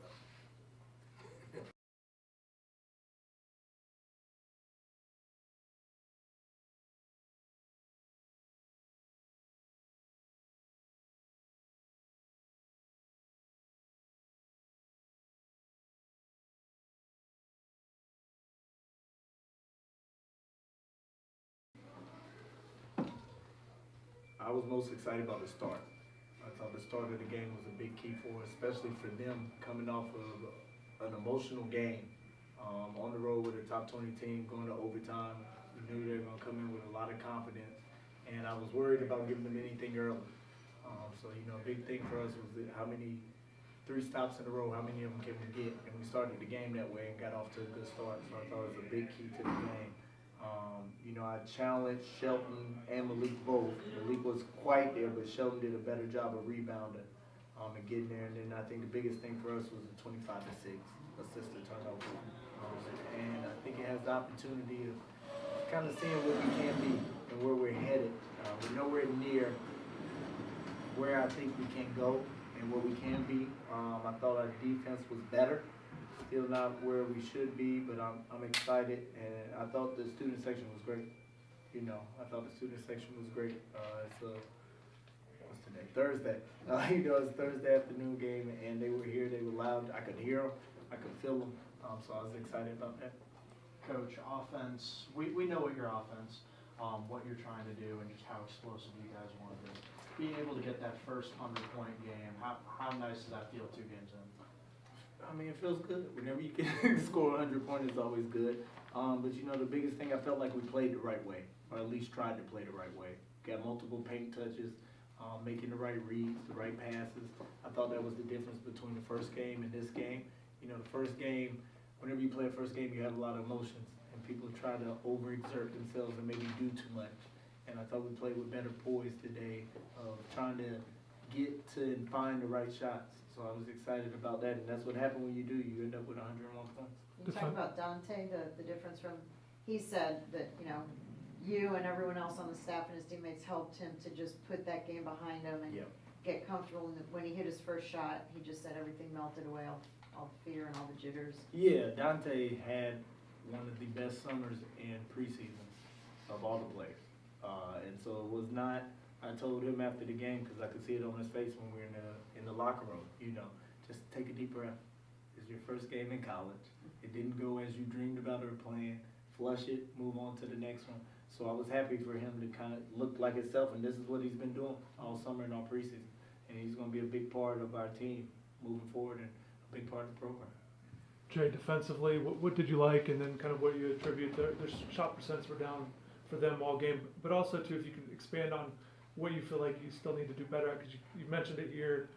I was most excited about the start. I thought the start of the game was a big key for us, especially for them coming off of an emotional game. On the road with a top 20 team, going to overtime. We knew they were going to come in with a lot of confidence. and I was worried about giving them anything early. So, you know, a big thing for us was how many 3 stops in a row, how many of them can we get? And we started the game that way and got off to a good start. So I thought it was a big key to the game. You know, I challenged Shelton and Malik both. Malik was quite there, but Shelton did a better job of rebounding and getting there. And then I think the biggest thing for us was the 25-6 assist to turnover. And I think it has the opportunity of kind of seeing what we can be and where we're headed. We're nowhere near where I think we can go and where we can be. I thought our defense was better. Still not where we should be, but I'm excited, and I thought the student section was great. You know, I thought the student section was great. What's today? Thursday. You know, it's a Thursday afternoon game, and they were here. They were loud. I could hear them. I could feel them. So I was excited about that. Coach, offense, we know what your offense, what you're trying to do, and just how explosive you guys want to be. Being able to get that first 100-point game, how nice does that feel 2 games in? I mean, it feels good. Whenever you can score 100 points, it's always good. But you know, the biggest thing, I felt like we played the right way, or at least tried to play the right way. Got multiple paint touches, making the right reads, the right passes. I thought that was the difference between the first game and this game. You know, the first game, whenever you play a first game, you have a lot of emotions, and people try to overexert themselves and maybe do too much. And I thought we played with better poise today, trying to get to and find the right shots. So I was excited about that, and that's what happened when you do. You end up with 101 points. You talk about Dante, the difference from, he said that, you know, you and everyone else on the staff and his teammates helped him to just put that game behind him and get comfortable. And when he hit his first shot, he just said everything melted away, all the fear and all the jitters. Yeah, Dante had one of the best summers in preseason of all the players. And so it was not, I told him after the game, because I could see it on his face when we were in the locker room, you know, just take a deep breath. It's your first game in college. It didn't go as you dreamed about or planned. Flush it, move on to the next one. So I was happy for him to kind of look like himself, and this is what he's been doing all summer and all preseason. And he's going to be a big part of our team moving forward and a big part of the program. Jay, defensively, what did you like, and then kind of what you attribute their shot percents were down for them all game, but also too, if you can expand on what you feel like you still need to do better, because you mentioned it here.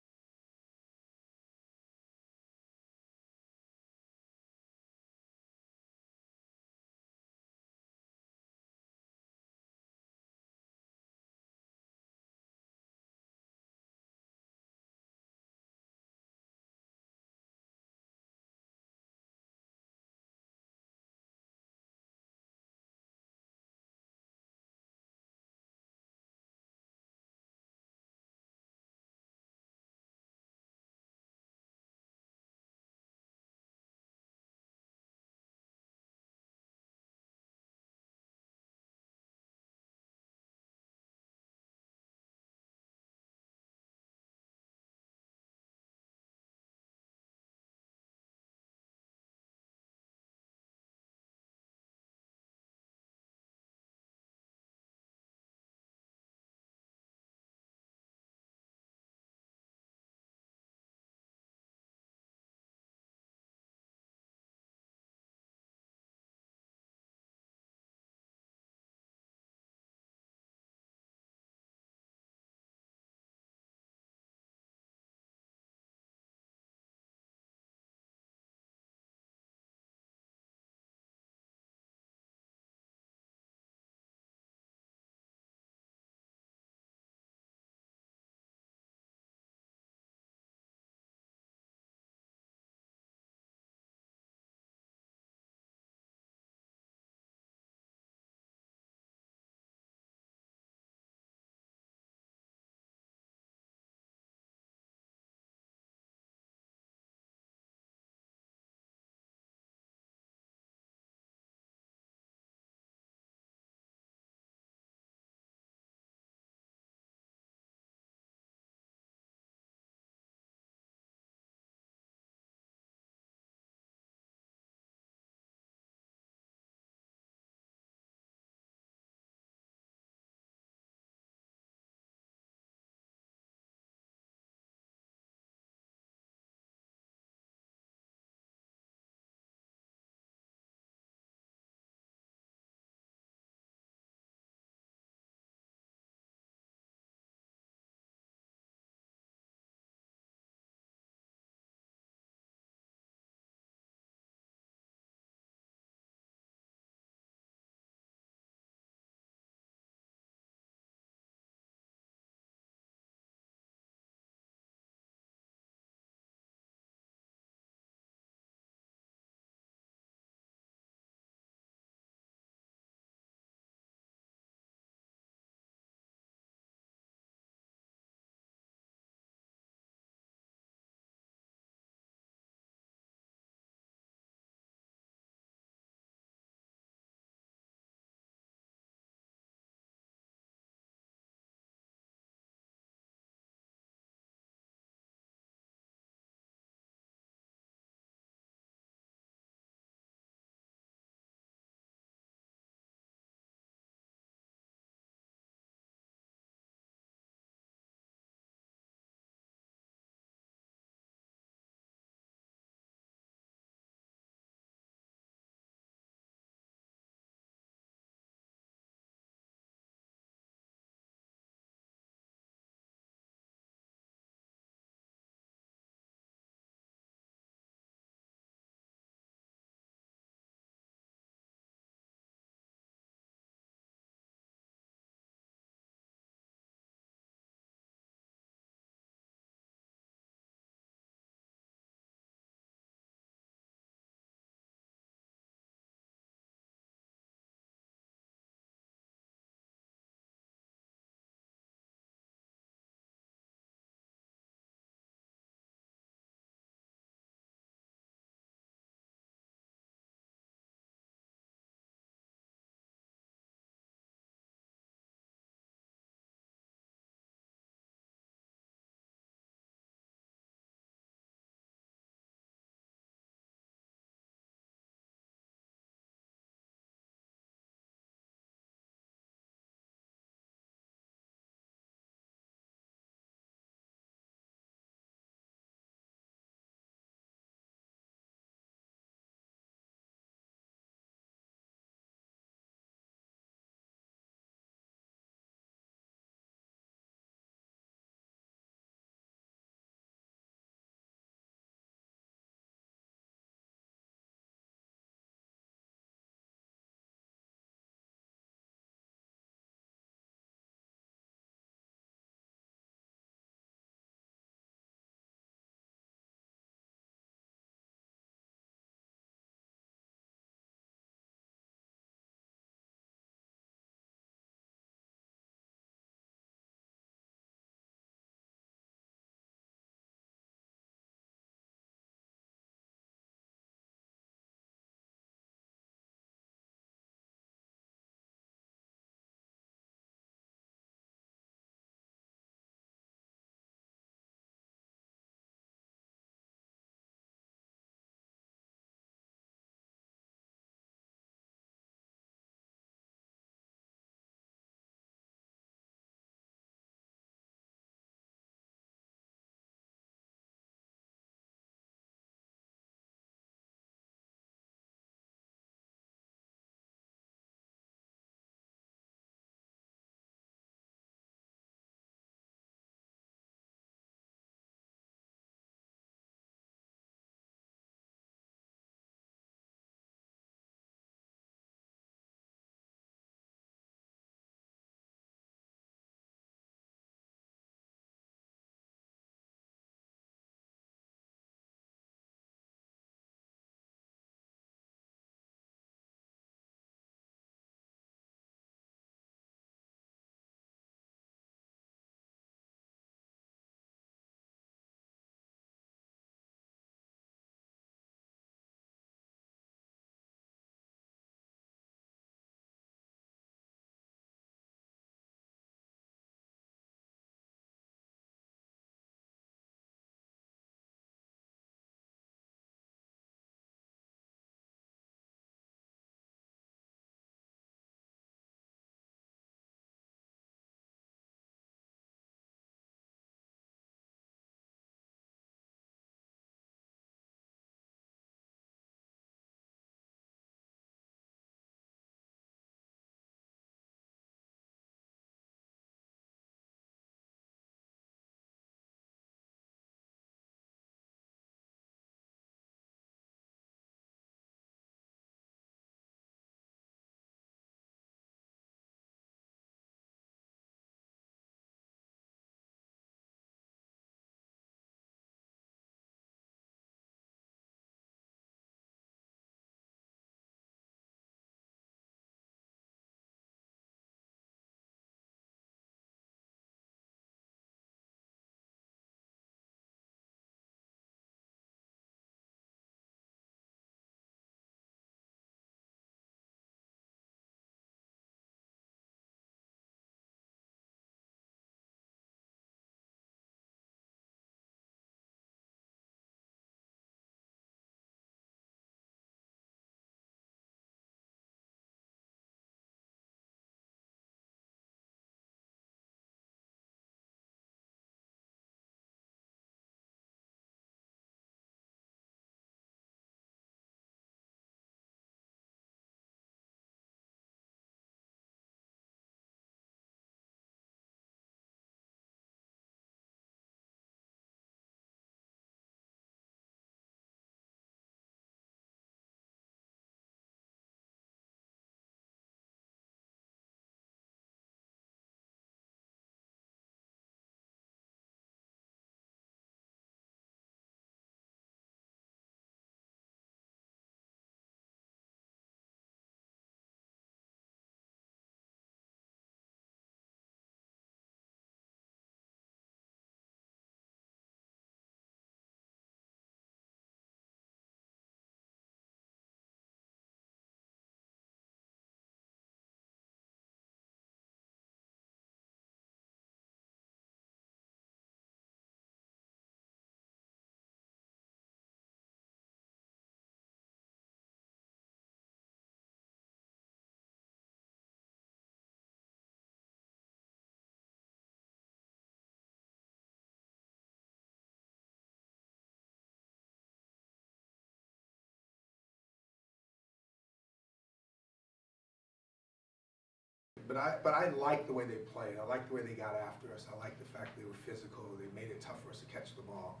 but I like the way they played. I like the way they got after us. I like the fact they were physical. They made it tough for us to catch the ball.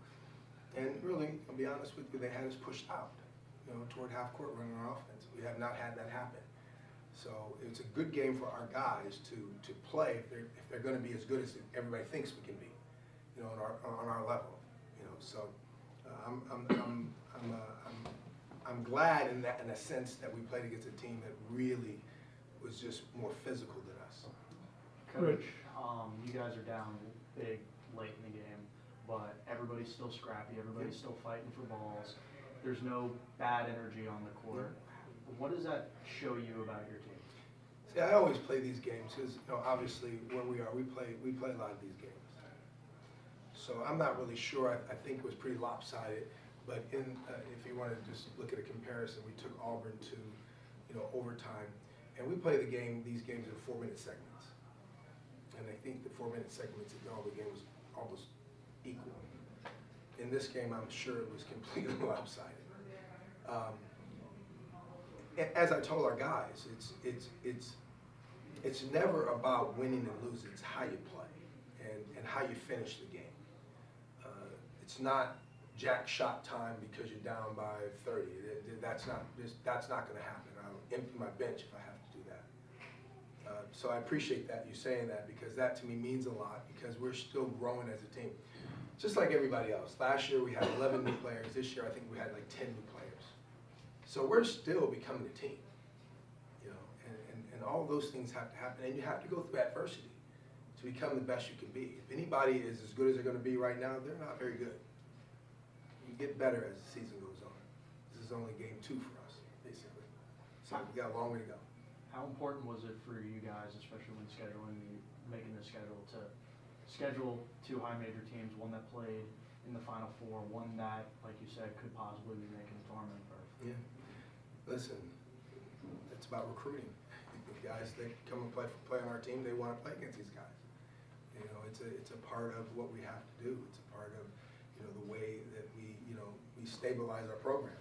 And really, I'll be honest with you, they had us pushed out, toward half court running our offense. We have not had that happen. So it's a good game for our guys to play if they're going to be as good as everybody thinks we can be, on our level. So I'm glad in a sense that we played against a team that really was just more physical than us. Coach, you guys are down big late in the game, but everybody's still scrappy, everybody's still fighting for balls. There's no bad energy on the court. What does that show you about your team? See, I always play these games because, obviously where we are, we play a lot of these games. So I'm not really sure. I think it was pretty lopsided. But if you want to just look at a comparison, we took Auburn to, overtime, and we play these games in 4-minute segments. And I think the 4-minute segments in all the game was almost equal. In this game, I'm sure it was completely lopsided. As I told our guys, it's never about winning and losing. It's how you play and how you finish the game. It's not jack shot time because you're down by 30. That's not going to happen. I'll empty my bench if I have to do that. So I appreciate that, you saying that, because that to me means a lot, because we're still growing as a team. Just like everybody else. Last year we had 11 new players. This year I think we had like 10 new players. So we're still becoming a team. And all those things have to happen, and you have to go through adversity to become the best you can be. If anybody is as good as they're going to be right now, they're not very good. You get better as the season goes on. This is only game 2 for us, basically. So we got a long way to go. How important was it for you guys, especially when making the schedule, to schedule 2 high major teams, one that played in the Final Four, one that, like you said, could possibly be making the tournament berth? Yeah. Listen, it's about recruiting. The guys that come and play on our team, they want to play against these guys. It's a part of what we have to do. It's a part of the way that we stabilize our program.